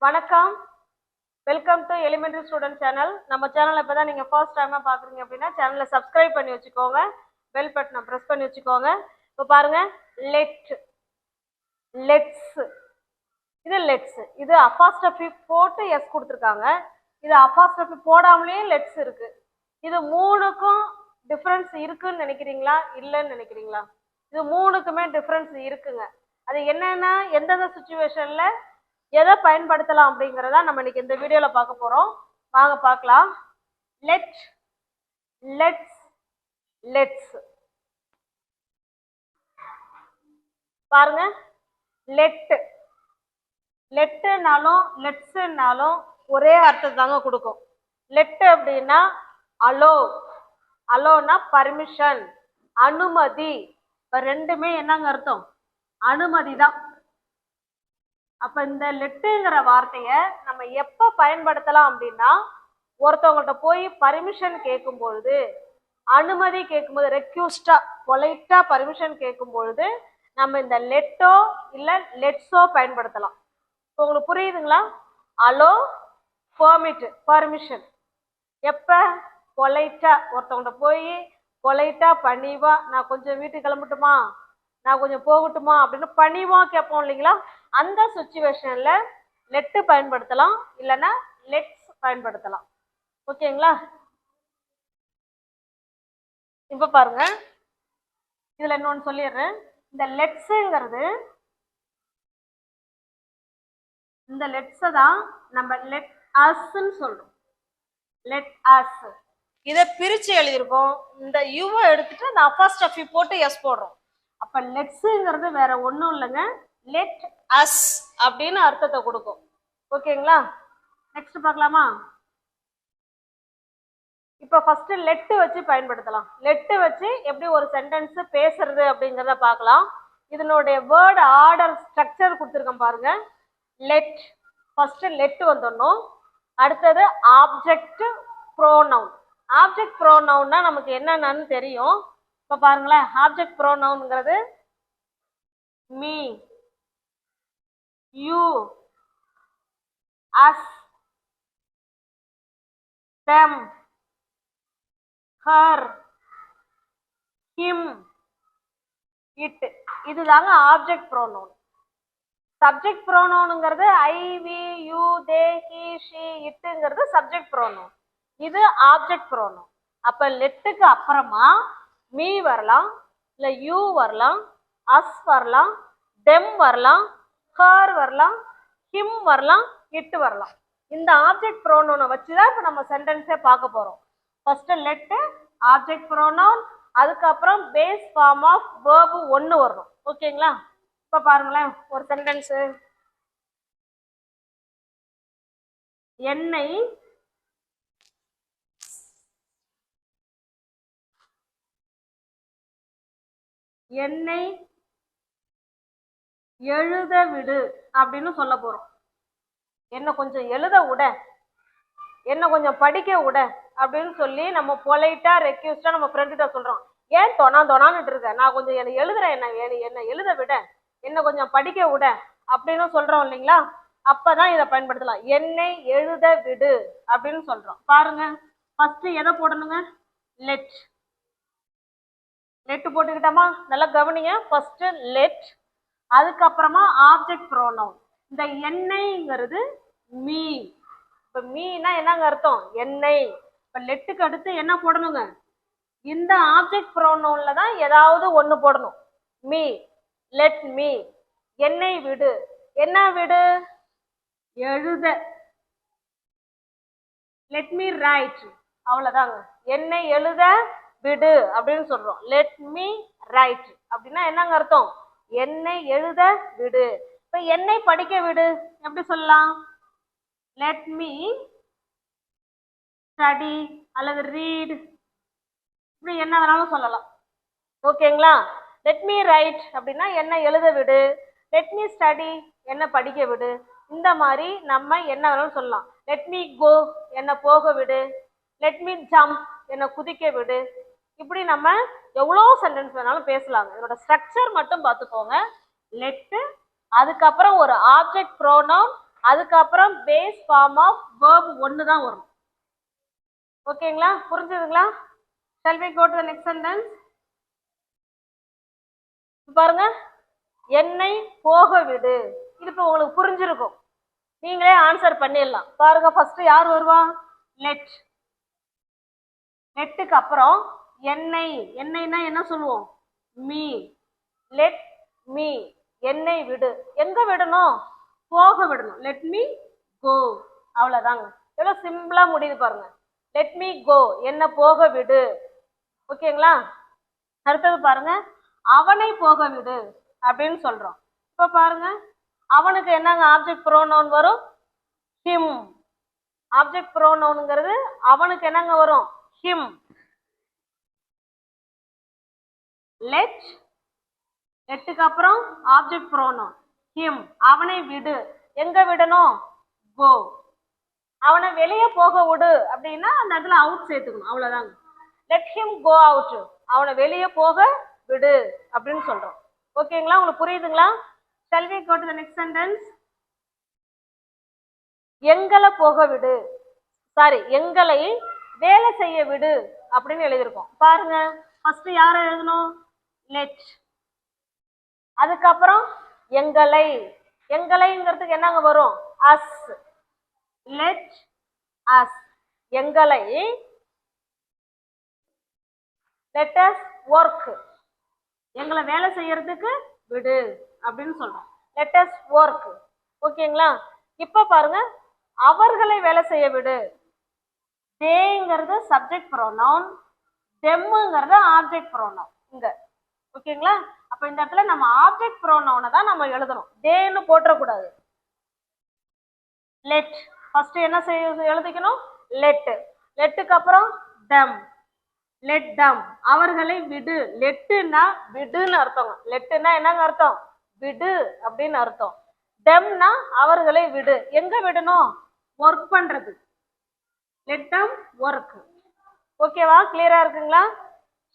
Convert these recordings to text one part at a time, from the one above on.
வணக்கம், welcome to elementary student channel. நம்ம சேனலை இப்போ தான் நீங்கள் ஃபர்ஸ்ட் டைமாக பார்க்குறீங்க அப்படின்னா சேனலை சப்ஸ்கிரைப் பண்ணி வச்சுக்கோங்க, பெல் பட்டனை ப்ரெஸ் பண்ணி வச்சுக்கோங்க. இப்போ பாருங்கள், லெட்ஸ் இது லெட்ஸ், இது அப்பாஸ்ட்ரஃபி போட்டு எஸ் கொடுத்துருக்காங்க. இது அப்பாஸ்ட்ரஃபி போடாமலேயே லெட்ஸ் இருக்கு. இது மூணுக்கும் டிஃப்ரென்ஸ் இருக்குன்னு நினைக்கிறீங்களா, இல்லைன்னு நினைக்கிறீங்களா? இது மூணுக்குமே டிஃப்ரென்ஸ் இருக்குங்க. அது என்னன்னா எந்தெந்த சுச்சுவேஷன்ல எதை பயன்படுத்தலாம் அப்படிங்கிறத நம்ம இன்னைக்கு இந்த வீடியோல பார்க்க போறோம். வாங்க பார்க்கலாம். லெட்ஸ் பாருங்க, லெட்டுனாலும் லெட்ஸ்னாலும் ஒரே அர்த்தம் தாங்க கொடுக்கும். லெட் அப்படின்னா அலோனா பர்மிஷன், அனுமதி. இப்ப ரெண்டுமே என்னங்க அர்த்தம்? அனுமதி தான். அப்ப இந்த லெட்டுங்கிற வார்த்தைய நம்ம எப்ப பயன்படுத்தலாம் அப்படின்னா, ஒருத்தவங்கள்ட்ட போய் பர்மிஷன் கேட்கும் பொழுது, அனுமதி கேட்கும்போது, ரெக்யூஸ்டா பொலைட்டா பர்மிஷன் கேட்கும் பொழுது நம்ம இந்த லெட்டோ இல்ல லெட்ஸோ பயன்படுத்தலாம். இப்போ உங்களுக்கு புரியுதுங்களா? Allow, permit, permission. எப்ப பொலைட்டா ஒருத்தவங்கள்ட்ட போய் பொலைட்டா பணிவா, நான் கொஞ்சம் வீட்டுக்கு கிளம்பட்டுமா, நான் கொஞ்சம் போகட்டுமா அப்படின்னு பணிவா கேட்போம் இல்லைங்களா? அந்த சுச்சுவேஷன்ல லெட்டு பயன்படுத்தலாம், இல்லைன்னா லெட்ஸ் பயன்படுத்தலாம். ஓகேங்களா? இப்ப பாருங்க, இதுல இன்னொன்னு சொல்லிடுறேன். இந்த லெட்ஸுங்கிறது, இந்த லெட்ஸை தான் நம்ம லெட் அஸ்ன்னு சொல்றோம். லெட் அஸ் இதை பிரிச்சு எழுதியிருக்கோம். இந்த யூவை எடுத்துட்டு அந்த அப்பாஸ்ட்ரஃபி போட்டு எஸ் போடுறோம். அப்ப லெட்ஸுங்கிறது வேற ஒன்றும் இல்லைங்க, லெட் அஸ் அப்படின்னு அர்த்தத்தை கொடுக்கும். ஓகேங்களா? நெக்ஸ்ட் பார்க்கலாமா? இப்ப ஃபர்ஸ்ட் லெட்டு வச்சு பயன்படுத்தலாம். லெட்டு வச்சு எப்படி ஒரு சென்டென்ஸ் பேசுறது அப்படிங்கிறத பார்க்கலாம். இதனுடைய வேர்ட் ஆர்டர் ஸ்ட்ரக்சர் கொடுத்துருக்கேன் பாருங்க. லெட், ஃபர்ஸ்ட் லெட் வந்துடணும். அடுத்தது ஆப்ஜெக்ட் ப்ரோனவுன். ஆப்ஜெக்ட் ப்ரோனவுன்னா நமக்கு என்னென்னு தெரியும். இப்ப பாருங்களேன், ஆப்ஜெக்ட் ப்ரோனவுன்ங்கிறது me, you, us, them, her, him, it. இதுதாங்க ஆப்ஜெக்ட் ப்ரோனவுன். சப்ஜெக்ட் ப்ரோனவுன்ங்கிறது I, we, you, they, he, she, இட்டுங்கிறது சப்ஜெக்ட் ப்ரோனவுன். இது ஆப்ஜெக்ட் ப்ரோனவுன். அப்ப லெட்டுக்கு அப்புறமா மீ வரலாம், இல்ல யூ வரலாம், அஸ் வரலாம், them வரலாம், her வரலாம், him வரலாம், it வரலாம். இந்த ஆப்ஜெக்ட் ப்ரோனவுனை வச்சுதான் இப்ப நம்ம சென்டென்ஸே பார்க்க போறோம். ஃபர்ஸ்ட் லெட், ஆப்ஜெக்ட் ப்ரோனவுன், அதுக்கப்புறம் பேஸ் ஃபார்ம் ஆஃப் வேர்பு ஒன்று வரணும். ஓகேங்களா? இப்ப பாருங்களேன், ஒரு சென்டென்ஸ். என்னை எழுத விடு அப்படின்னு சொல்ல போறோம். என்ன கொஞ்சம் எழுத விட, என்ன கொஞ்சம் படிக்க விட அப்படின்னு சொல்லி நம்ம பொலைட்டா ரெக்யூஸ்டா நம்ம ஃப்ரெண்ட்கிட்ட சொல்றோம். ஏன் தொணான்னு இருக்க, நான் கொஞ்சம் என்ன எழுதுறேன், என்ன எழுத விட, என்ன கொஞ்சம் படிக்க விட அப்படின்னு சொல்றோம் இல்லைங்களா? அப்பதான் இதை பயன்படுத்தலாம். என்னை எழுத விடு அப்படின்னு சொல்றோம். பாருங்க, ஃபர்ஸ்ட் எதை போடணுங்க? லெட். லெட் போட்டுக்கிட்டோமா? நல்லா கவனிங்க. ஃபர்ஸ்ட் லெட், அதுக்கப்புறமா ஆப்ஜெக்ட் ப்ரோனவுன். இந்த எண்ணெய்ங்கிறது மீ. இப்ப மீனா என்னங்க அர்த்தம்? எண்ணெய். இப்ப லெட்டுக்கு அடுத்து என்ன போடணுங்க? இந்த ஆப்ஜெக்ட் ப்ரோனவுன்ல தான் ஏதாவது ஒண்ணு போடணும். Me, let me. எண்ணெய் விடு, என்ன விடு? எழுத. Let me right. அவ்வளவுதாங்க. என்னை எழுத விடு அப்படின்னு சொல்றோம். லெட் மீ ரைட் அப்படின்னா என்னங்க அர்த்தம்? என்னை எழுத விடு. இப்ப என்னை படிக்க விடு எப்படி சொல்லலாம்? லெட் மீ ஸ்டடி அல்லது ரீட், இப்படி என்ன வேணாலும் சொல்லலாம். ஓகேங்களா? லெட் மீ ரைட் அப்படின்னா என்ன எழுத விடு, லெட் மீ ஸ்டடி என்ன படிக்க விடு. இந்த மாதிரி நம்ம என்ன வேணாலும் சொல்லலாம். லெட் மீ கோ என்ன போக விடு, லெட் மீ ஜம்ப் என்ன குதிக்க விடு. இப்படி நம்ம எவ்வளோ சென்டென்ஸ் வேணாலும் பேசலாங்க. இதோட ஸ்ட்ரக்சர் மட்டும் பார்த்துக்கோங்க. லெட்டு, அதுக்கப்புறம் ஒரு ஆப்ஜெக்ட் ப்ரோனவுன், அதுக்கப்புறம் பேஸ் ஃபார்ம் ஆஃப் verb ஒன்று தான் வரும். ஓகேங்களா, புரிஞ்சுதுங்களா? shall we go to the next sentence? பாருங்க, என்னை போக விடு. இது இப்போ உங்களுக்கு புரிஞ்சிருக்கும், நீங்களே ஆன்சர் பண்ணிடலாம். பாருங்க, ஃபர்ஸ்ட் யார் வருவா? லெட். லெட்டுக்கு அப்புறம் என்னை, என்னைனா என்ன சொல்லுவோம்? மீ. லெட் மீ, என்னை விடு. எங்க விடணும்? போக விடணும். Let me go. அவ்வளவுதாங்க. எவ்வளவு சிம்பிளா முடியுது பாருங்க. லெட் மீ கோ, என்ன போக விடு. ஓகேங்களா? அடுத்தது பாருங்க, அவனை போக விடு அப்படின்னு சொல்றோம். இப்ப பாருங்க, அவனுக்கு என்னங்க ஆப்ஜெக்ட் ப்ரோனவுன் வரும்? ஹிம். ஆப்ஜெக்ட் ப்ரோனவுன்ங்கிறது அவனுக்கு என்னங்க வரும்? ஹிம். லெட், லெட்டுக்கு அப்புறம் ஆப்ஜெக்ட் ப்ரோனவுன் ஹிம். அவனை விடு, எங்க விடணும்? கோ. அவனை வெளியே போக விடு அப்படின்னா அந்த இடத்துல அவுட் சேர்த்துக்கணும், அவ்வளவுதாங்க. லெட் ஹிம் கோ அவுட், அவனை வெளியே போக விடு அப்படின்னு சொல்றோம். ஓகேங்களா, உங்களுக்கு புரியுதுங்களா? shall we go to the next sentence? எங்களை போக விடு, சாரி, எங்களை வேலை செய்ய விடு அப்படின்னு எழுதியிருக்கோம். பாருங்க, ஃபர்ஸ்ட் யாரை எழுதணும்? லெட். அதுக்கப்புறம் எங்களை, எங்களைங்கிறதுக்கு என்னங்க வரும்? அஸ். லெட் அஸ், எங்களை. லெட் அஸ் ஒர்க், எங்களை வேலை செய்யறதுக்கு விடு அப்படின்னு சொல்றோம். Let us work. ஓகேங்களா? இப்ப பாருங்க, அவர்களை வேலை செய்ய விடு. தேங்கிறது சப்ஜெக்ட் ப்ரோனவுன், தெம்ங்கிறது ஆப்ஜெக்ட் ப்ரோனவுன் இங்க. ஓகேங்களா? அப்ப இந்த இடத்துல நம்ம ஆப்ஜெக்ட் ப்ரோனவுனை தான் நம்ம எழுதணும், தேன்னு போட்டக்கூடாது. லெட் ஃபர்ஸ்ட் என்ன எழுதிக்கணும்? லெட். லெட்டுக்கு அப்புறம் டெம். லெட் டம், அவர்களை விடு. லெட்டுன்னா விடுன்னு அர்த்தம். லெட்டுன்னா என்னங்க அர்த்தம்? விடு அப்படின்னு அர்த்தம். டெம்னா அவர்களை விடு, எங்க விடணும்? ஒர்க் பண்றது. லெட் டம் ஒர்க். ஓகேவா, கிளியரா இருக்குங்களா?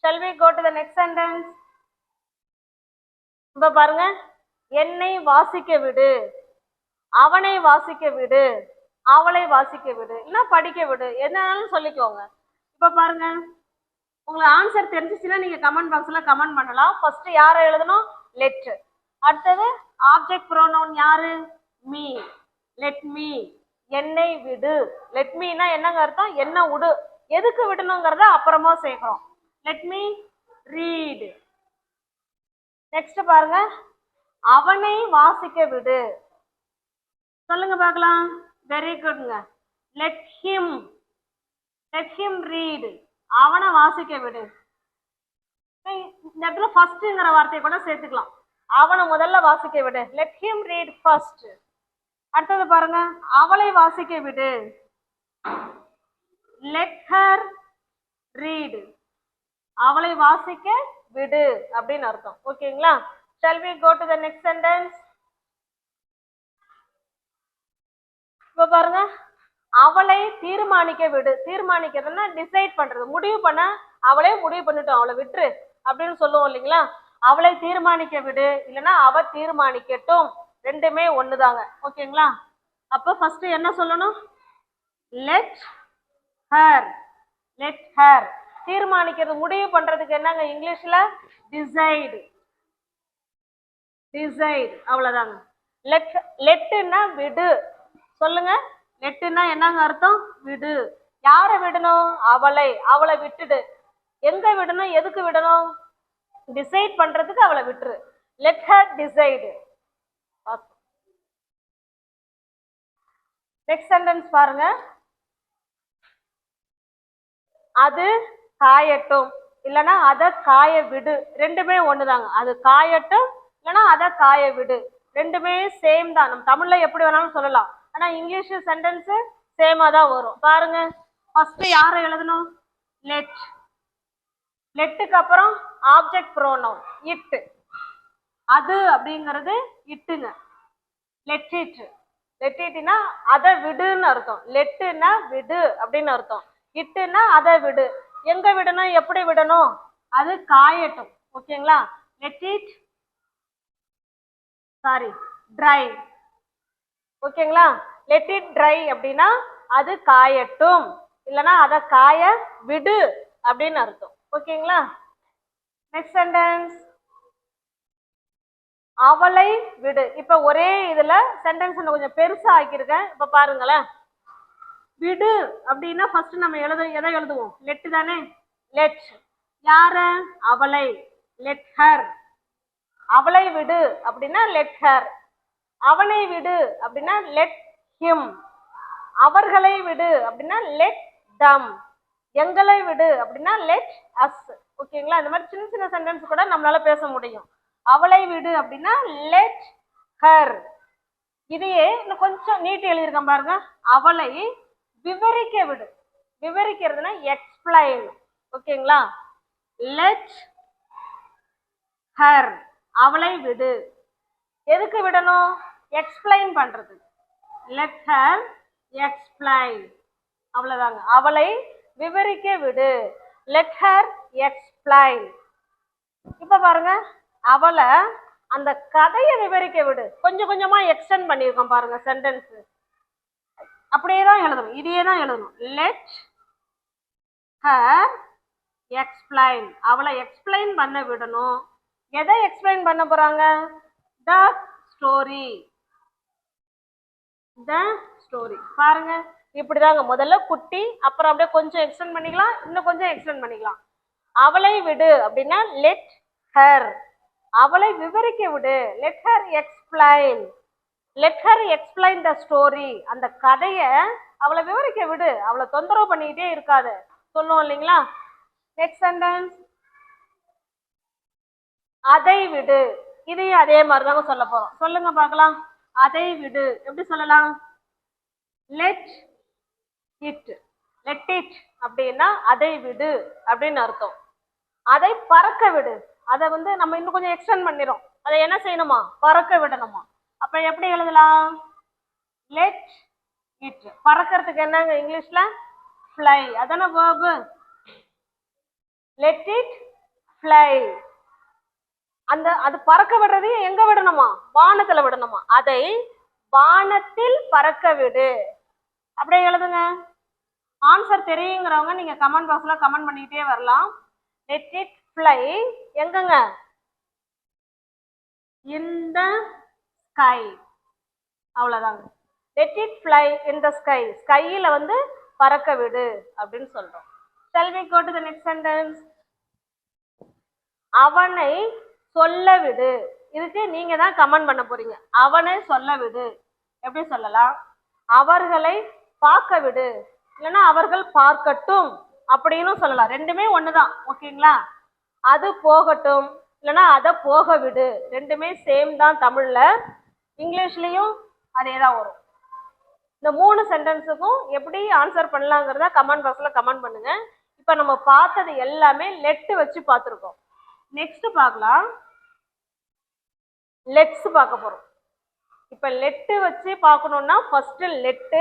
shall we go to the next sentence? இப்ப பாருங்க, என்னை வாசிக்க விடு, அவனை வாசிக்க விடு, அவளை வாசிக்க விடு, இல்ல படிக்க விடு, என்னாலும் சொல்லிக்கோங்க. இப்ப பாருங்க, உங்களுக்கு ஆன்சர் தெரிஞ்சிச்சுன்னா நீங்க கமெண்ட் பாக்ஸ்ல கமெண்ட் பண்ணலாம். ஃபர்ஸ்ட் யாரை எழுதணும்? லெட். அடுத்தது ஆப்ஜெக்ட் ப்ரோனவுன் யாரு? மீ. லெட் மீ, என்னை விடு. லெட் மீனா என்னங்க அர்த்தம்? என்ன விடு. எதுக்கு விடணுங்கிறத அப்புறமா சேர்க்கிறோம். Let me read. நெக்ஸ்ட் பாருங்க, அவனை வாசிக்க விடு. சொல்லுங்க பார்க்கலாம். வெரி குட்ங்க. Let him, let him read, அவனை வாசிக்க விடு. இந்த இடத்துல ஃபர்ஸ்ட்ங்கிற வார்த்தையை கூட சேர்த்துக்கலாம். அவனை முதல்ல வாசிக்க விடு. Let him read first. அடுத்தது பாருங்க, அவளை வாசிக்க விடு. லெட் ஹர் ரீட், அவளை வாசிக்க விடு அப்படின்னு அர்த்தம். ஓகேங்களா? shall we go to the next sentence? இப்ப பாருங்க, அவளை தீர்மானிக்க விடு. தீர்மானிக்கிறதுன்னா டிசைட் பண்றது, முடிவு பண்ண. அவளே முடிவு பண்ணிட்டோம், அவளை விட்டுரு அப்படின்னு சொல்லுவோம் இல்லைங்களா? அவளை தீர்மானிக்க விடு, இல்லைன்னா அவ தீர்மானிக்கட்டும், ரெண்டுமே ஒண்ணுதாங்க. ஓகேங்களா? அப்ப ஃபர்ஸ்ட் என்ன சொல்லணும்? Let her. லெட் ஹர், தீர்மானிக்கிறது, முடிவு பண்றதுக்கு என்னங்க இங்கிலீஷ்ல? டிசைடு. டிசைடு, அவ்வளவுதாங்க. லெட், லெட்டுன்னா விடு. சொல்லுங்க, லெட்டுன்னா என்னங்க அர்த்தம்? விடு. யாரை விடணும்? அவளை. அவளை விட்டுடு. எங்க விடணும்? எதுக்கு விடணும்? டிசைட் பண்றதுக்கு அவளை விட்டுரு. Let her decide. Next sentence பாருங்க, அது காயட்டும், இல்லைன்னா அதை காய விடு, ரெண்டுமே ஒண்ணுதாங்க. அது காயட்டும், இல்லைன்னா அதை காய விடு, ரெண்டுமே சேம் தான். நம்ம தமிழ்ல எப்படி வேணாலும் சொல்லலாம், ஆனா இங்கிலீஷ் சென்டென்ஸ் சேமா தான் வரும். பாருங்க, ஃபர்ஸ்ட் யாரை எழுதணும்? லெட். லெட்டுக்கு அப்புறம் ஆப்ஜெக்ட் ப்ரோனவுன் இட். அது அப்படிங்கிறது இட்டுங்க. Let it. லெட் இட்னா அதை விடுன்னு அர்த்தம். லெட்டுன்னா விடு அப்படின்னு அர்த்தம். இட்டுன்னா அதை விடு. எங்க விடணும்? எப்படி விடணும்? அது காயட்டும். ஓகேங்களா? Let it, sorry, try. ஓகேங்களா? லெட் இட் ட்ரை அப்படின்னா அது காயட்டும், இல்லைன்னா அதை காய விடு அப்படின்னு அர்த்தம். ஓகேங்களா? நெக்ஸ்ட் சென்டென்ஸ், அவளை விடு. இப்ப ஒரே இதுல சென்டென்ஸ் கொஞ்சம் பெருசா ஆக்கியிருக்கேன். இப்ப பாருங்களேன், விடு அப்படின்னா ஃபர்ஸ்ட் நம்ம எதை எழுதுவோம்? லெட் தானே. லெட் யார? அவளை. Let her. அவளை விடு அப்படின்னா லெட் ஹர். அவனை விடு அப்படின்னா லெட் ஹிம். அவர்களை விடு அப்படின்னா லெட் தம். எங்களை விடு அப்படின்னா லெட் அஸ். ஓகேங்களா? இந்த மாதிரி சின்ன சின்ன சென்டென்ஸ் கூட நம்மளால பேச முடியும். அவளை விடு அப்படின்னா லெட் ஹர். இதையே இன்னும் கொஞ்சம் நீட்டி எழுதியிருக்கேன் பாருங்க, அவளை விவரிக்க விடு. விவரிக்கிறதுனா எக்ஸ்பிளைன். ஓகேங்களா? Let her. அவளை விடு. எதுக்கு விடணும்? எக்ஸ்பிளைன் பண்றது. Let her explain. அவ்வளவுதாங்க. அவளை விவரிக்க விடு. Let her explain. இப்ப பாருங்க, அவளை அந்த கதையை விவரிக்க விடு. கொஞ்சம் கொஞ்சமா எக்ஸ்டெண்ட் பண்ணியிருக்கோம் பாருங்க சென்டென்ஸ். அப்படியே தான் எழுதணும், இதையே தான் எழுதணும். Let her explain. அவளை எக்ஸ்பிளைன் பண்ண விடணும். எதை எக்ஸ்பிளைன் பண்ண போறாங்க? The story. The story. பாருங்க, இப்படிதாங்க. முதல்ல குட்டி, அப்புறம் அப்படியே கொஞ்சம் எக்ஸ்டெண்ட் பண்ணிக்கலாம், இன்னும் கொஞ்சம் எக்ஸ்டெண்ட் பண்ணிக்கலாம். அவளை விடு அப்படின்னா லெட் ஹர். அவளை விவரிக்க விடு. Let her explain. Let her explain the story. அந்த கதையை அவளை விவரிக்க விடு. அவளை தொந்தரவு பண்ணிக்கிட்டே இருக்காது சொல்லுவோம் இல்லைங்களா? நெக்ஸ்ட் சென்டென்ஸ், அதை விடு. இதையும் அதே மாதிரிதாங்க சொல்ல போறோம். சொல்லுங்க பார்க்கலாம். அதை விடு எப்படி சொல்லலாம்? Let it. லெட் இட் அப்படின்னா அதை விடு அப்படின்னு அர்த்தம். அதை பறக்க விடு. அதை நம்ம இன்னும் கொஞ்சம் எக்ஸ்டெண்ட் பண்ணிடும். அதை என்ன செய்யணுமா? பறக்க விடணுமா? அப்ப எப்படி எழுதலாம்? Let it. பறக்கிறதுக்கு என்னங்க இங்கிலீஷ்ல? ஃப்ளை. அதான வேர்பு. Let it fly. அது பறக்க விடுறது எங்க விடணுமா? வானத்துல விடணுமா? அதை வானத்தில் பறக்க விடு. அப்படியே எழுதுங்க. ஆன்சர் தெரியுங்கிறவங்க நீங்க கமெண்ட் பாக்ஸ்ல கமெண்ட் பண்ணிக்கிட்டே வரலாம். லெட் இட் ஃப்ளை எங்கங்க? In the sky. அவ்வளவுதாங்க. Let it fly in the sky. ஸ்கையில பறக்க விடு அப்படின்னு சொல்றோம். Shall we go to the next sentence? அவனை சொல்ல விடு. இதுக்கு நீங்க தான் கமெண்ட் பண்ண போறீங்க. அவனை சொல்ல விடு எப்படி சொல்லலாம்? அவர்களை பார்க்க விடு, இல்லைன்னா அவர்கள் பார்க்கட்டும் அப்படின்னு சொல்லலாம். ரெண்டுமே ஒண்ணுதான். ஓகேங்களா? அது போகட்டும், இல்லைன்னா அதை போக விடு. ரெண்டுமே சேம் தான் தமிழ்ல. இங்கிலீஷ்லயும் அதே தான் வரும். இந்த 3 சென்டென்ஸுக்கும் எப்படி ஆன்சர் பண்ணலாங்கிறத கமெண்ட் பாக்ஸ்ல கமெண்ட் பண்ணுங்க. இப்ப நம்ம பார்த்தது எல்லாமே லெட் வச்சு பார்த்துருக்கோம். நெக்ஸ்ட் பார்க்கலாம், லெட்ஸ் பார்க்க போறோம். இப்ப லெட் வச்சு பார்க்கணும்னா ஃபர்ஸ்ட் லெட்,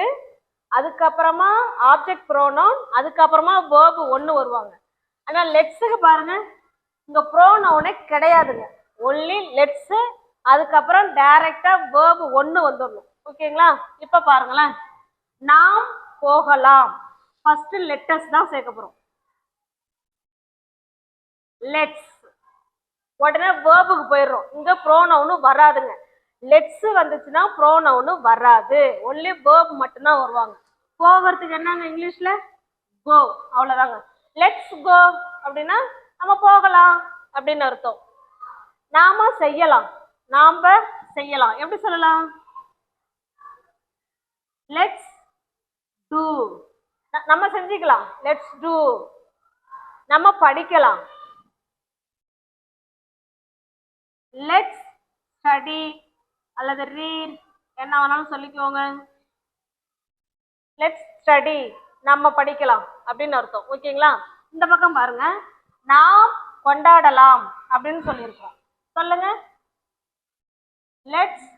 அதுக்கப்புறமா ஆப்ஜெக்ட் ப்ரோனவுன், அதுக்கப்புறமா வேர்பு 1 வருவாங்க. ஆனா லெட்ஸுக்கு பாருங்க, இங்க ப்ரோனவுனே கிடையாதுங்க. ஒன்லி லெட்ஸ், அதுக்கப்புறம் டைரக்டா வேர்பு 1 வந்துடணும். ஓகேங்களா? இப்ப பாருங்களேன், நாம் போகலாம். ஃபர்ஸ்ட் லெட்டர்ஸ் தான் சேர்க்க போறோம். லெட்ஸ். உடனே வேர்புக்கு போயிடுறோம். இங்க ப்ரோனவுனும் வராதுங்க. லெட்ஸ் வந்துச்சுன்னா ப்ரோனவுனும் வராது. ஒன்லி வேர்ப் மட்டும்தான் வருவாங்க. போகிறதுக்கு என்னங்க இங்கிலீஷ்ல? கோ. அவ்வளவுதாங்க. லெட்ஸ் கோ அப்படின்னா நம்ம போகலாம் அப்படின்னு அர்த்தம். நாம செய்யலாம். நாம செய்யலாம் எப்படி சொல்லலாம்? Let's do. நம்ம செஞ்சுக்கலாம். Let's do. நம்ம படிக்கலாம். லெட்ஸ் ஸ்டடி அல்லது ரீட், என்ன வேணாலும் சொல்லிக்கோங்க. லெட்ஸ் ஸ்டடி, நம்ம படிக்கலாம் அப்படின்னு அர்த்தம். ஓகேங்களா? இந்த பக்கம் பாருங்க, நாம் கொண்டாடலாம் அப்படின்னு சொல்லியிருக்கோம். சொல்லுங்க. Let's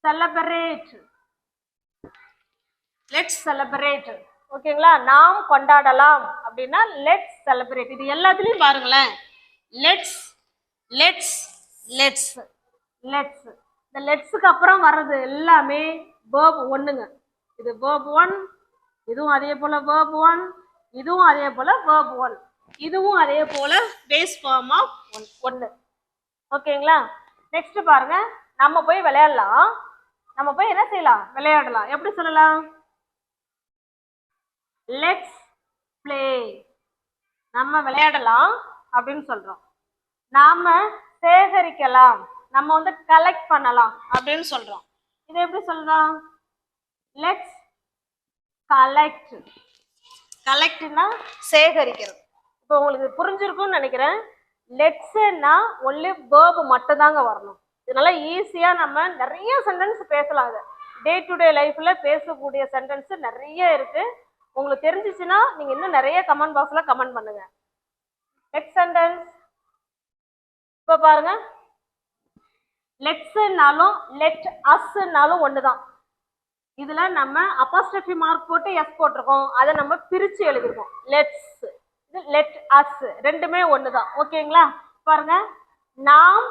celebrate. Let's celebrate. ஓகேங்களா? நாம் கொண்டாடலாம் அப்படின்னா லெட்ஸ் செலிப்ரேட். இது எல்லாத்துலயும் பாருங்களேன், லெட்ஸ் லெட்ஸ் லெட்ஸ் லெட்ஸ். இந்த லெட்ஸுக்கு அப்புறம் வர்றது எல்லாமே verb ஒண்ணுங்க. இது verb 1, இதுவும் அதே போல verb 1, இதுவும் அதே போல verb 1, இதுவும் அதே போல பேஸ் ஃபார்ம் ஆஃப் 1. ஓகேங்களா? நெக்ஸ்ட் பாருங்க, நம்ம போய் விளையாடலாம். நம்ம போய் என்ன செய்யலாம்? விளையாடலாம். எப்படி சொல்லலாம்? Let's play. நம்ம விளையாடலாம் அப்படின்னு சொல்றோம். நாம சேகரிக்கலாம், நம்ம வந்து கலெக்ட் பண்ணலாம் அப்படின்னு சொல்றோம். இது எப்படி சொல்லலாம்? Let's collect. கலெக்ட்னா சேகரிக்கிறது. இப்போ உங்களுக்கு புரிஞ்சிருக்கும்னு நினைக்கிறேன். லெட்ஸ்னா ஒன்லி வேர்பு மட்டும் தாங்க வரணும். இதனால ஈஸியா நம்ம நிறைய சென்டென்ஸ் பேசலாம். அது டே டு டே லைஃப்ல பேசக்கூடிய சென்டென்ஸ் நிறைய இருக்கு. உங்களுக்கு தெரிஞ்சிச்சுன்னா நீங்க இன்னும் நிறைய கமெண்ட் பாக்ஸ்ல கமெண்ட் பண்ணுங்க. நெக்ஸ்ட் சென்டென்ஸ் இப்ப பாருங்க. லெட்ஸ்னாலும் லெட் அஸ்னாலும் ஒண்ணுதான். இதுல நம்ம அப்பாஸ்ட்ரோபி மார்க் போட்டு எஸ் போட்டிருக்கோம். அதை நம்ம பிரிச்சு எழுதிருக்கோம். லெட்ஸ், லெட் அஸ், ரெண்டுமே ஒண்ணுதான். ஓகேங்களா? பாருங்க, நாம்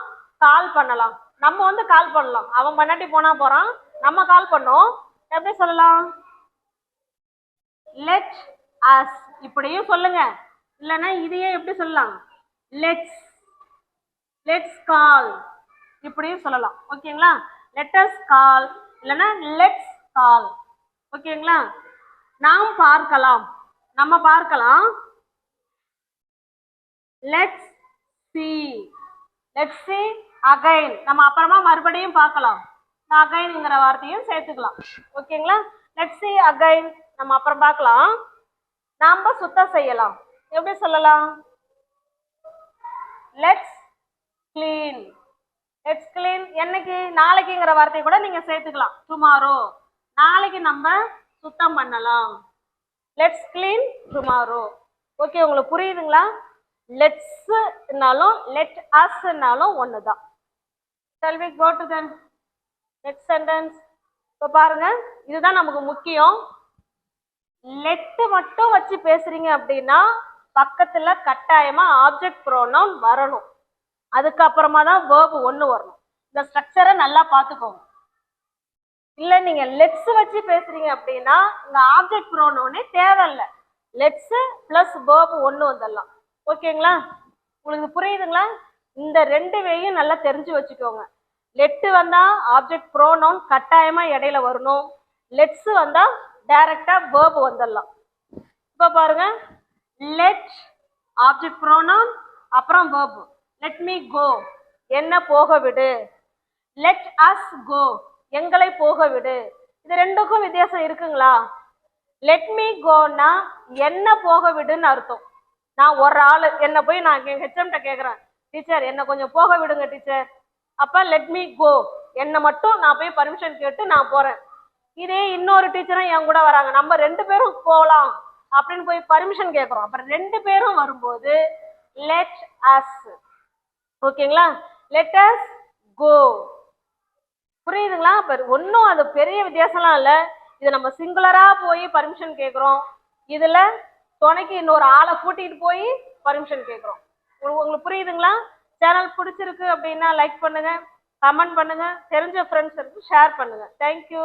கால் பண்ணலாம். நம்ம வந்து கால் பண்ணலாம். அவன் பண்ணாட்டி போனா போறான், நம்ம கால் பண்ணோம். எப்படி சொல்லலாம்? Let us. இப்படியும் சொல்லுங்க. இல்லைன்னா இதையே எப்படி சொல்லலாம்? லெட்ஸ், லெட்ஸ் கால், இப்படியும் சொல்லலாம். ஓகேங்களா? லெட் அஸ் கால், இல்லைன்னா லெட்ஸ் கால். ஓகேங்களா? நாம் பார்க்கலாம், நம்ம பார்க்கலாம். Let's see, let's see again, நம்ம அப்புறமா மறுபடியும் பார்க்கலாம். அகைன்ங்கிற வார்த்தையும் சேர்த்துக்கலாம். ஓகேங்களா? லெட்ஸ் see again, நம்ம அப்புறம் பார்க்கலாம். நாம சுத்தம் செய்யலாம். எப்படி சொல்லலாம்? Let's clean. லெட்ஸ் clean என்னைக்கு? நாளைக்குங்கிற வார்த்தையை கூட நீங்க சேர்த்துக்கலாம். டுமாரோ, நாளைக்கு நம்ம சுத்தம் பண்ணலாம். Let's clean tomorrow. ஓகே, உங்களுக்கு புரியுதுங்களா? லெட்ஸ்னாலும் லெட் அஸ்னாலும் ஒண்ணுதான். Shall we go to the next sentence? இப்போ பாருங்க, இதுதான் நமக்கு முக்கியம். லெட் மட்டும் வச்சு பேசுறீங்க அப்படின்னா பக்கத்துல கட்டாயமா ஆப்ஜெக்ட் ப்ரோனவுன் வரணும். அதுக்கப்புறமா தான் வேர்பு ஒண்ணு வரணும். இந்த ஸ்ட்ரக்சரை நல்லா பார்த்துக்கோங்க. இல்ல நீங்க லெட்ஸ் வச்சு பேசுறீங்க அப்படின்னா இங்க ஆப்ஜெக்ட் ப்ரோனவுனே தேவையில்லை. லெட்ஸ் பிளஸ் வேர்பு ஒண்ணு வந்துடலாம். ஓகேங்களா? உங்களுக்கு புரியுதுங்களா? இந்த ரெண்டு வேயும் நல்லா தெரிஞ்சு வச்சுக்கோங்க. லெட் வந்தா ஆப்ஜெக்ட் ப்ரோனவுன் கட்டாயமா இடையில வரணும். லெட்ஸ் வந்தா டைரக்டா வேர்பு வந்துடலாம். இப்ப பாருங்க, லெட் ஆப்ஜெக்ட் ப்ரோனவுன் அப்புறம் வேர்பு. லெட் மீ கோ, என்ன போக விடு. லெட் அஸ் கோ, எங்களை போக விடு. இது ரெண்டுக்கும் வித்தியாசம் இருக்குங்களா? லெட் மீ கோன்னா என்ன போக விடுன்னு அர்த்தம். நான் ஒரு ஆளு என்ன போய் நான் ஹெச்எம்கிட்ட கேட்குறேன், டீச்சர் என்ன கொஞ்சம் போக விடுங்க டீச்சர். அப்ப லெட் மீ கோ, என்னை மட்டும் நான் போய் பர்மிஷன் கேட்டு நான் போறேன். இதே இன்னொரு டீச்சரும் என் கூட வராங்க, நம்ம ரெண்டு பேரும் போகலாம் அப்படின்னு போய் பர்மிஷன் கேட்குறோம். அப்புறம் ரெண்டு பேரும் வரும்போது லெட் அஸ். ஓகேங்களா? Let us go. புரியுதுங்களா? ஒன்றும் அது பெரிய வித்தியாசம்லாம் இல்லை. இது நம்ம சிங்குலரா போய் பர்மிஷன் கேட்குறோம். இதுல துணைக்கு இன்னொரு ஆளை கூட்டிட்டு போய் பர்மிஷன் கேட்குறோம். உங்களுக்கு புரியுதுங்களா? சேனல் பிடிச்சிருக்கு அப்படின்னா லைக் பண்ணுங்க, கமெண்ட் பண்ணுங்க, தெரிஞ்ச ஃப்ரெண்ட்ஸுக்கு ஷேர் பண்ணுங்க. தேங்க்யூ.